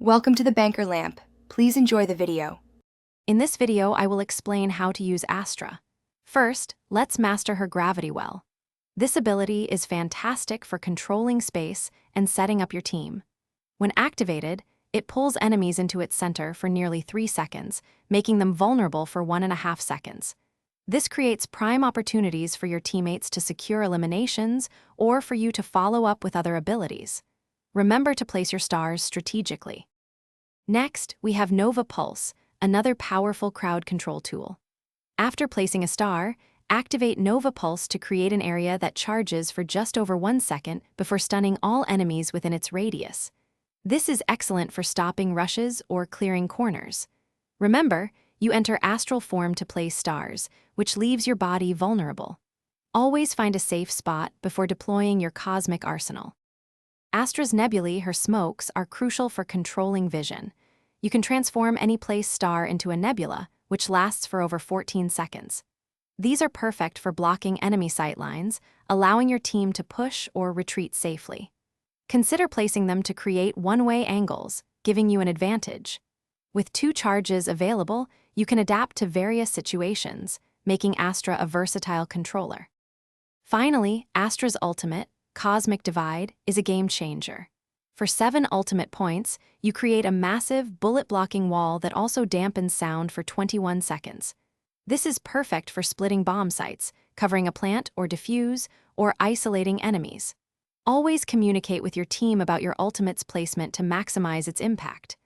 Welcome to the Banker Lamp. Please enjoy the video. In this video, I will explain how to use Astra. First, let's master her gravity well. This ability is fantastic for controlling space and setting up your team. When activated, it pulls enemies into its center for nearly 3 seconds, making them vulnerable for 1.5 seconds. This creates prime opportunities for your teammates to secure eliminations or for you to follow up with other abilities. Remember to place your stars strategically. Next, we have Nova Pulse, another powerful crowd control tool. After placing a star, activate Nova Pulse to create an area that charges for just over 1 second before stunning all enemies within its radius. This is excellent for stopping rushes or clearing corners. Remember, you enter astral form to place stars, which leaves your body vulnerable. Always find a safe spot before deploying your cosmic arsenal. Astra's nebulae, her smokes, are crucial for controlling vision. You can transform any placed star into a nebula, which lasts for over 14 seconds. These are perfect for blocking enemy sightlines, allowing your team to push or retreat safely. Consider placing them to create one-way angles, giving you an advantage. With 2 charges available, you can adapt to various situations, making Astra a versatile controller. Finally, Astra's ultimate, Cosmic Divide, is a game changer. For 7 ultimate points, you create a massive, bullet-blocking wall that also dampens sound for 21 seconds. This is perfect for splitting bomb sites, covering a plant or defuse, or isolating enemies. Always communicate with your team about your ultimate's placement to maximize its impact.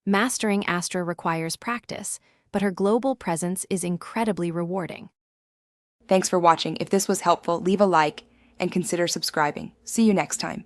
Mastering Astra requires practice, but her global presence is incredibly rewarding. Thanks for watching. If this was helpful, leave a like and consider subscribing. See you next time.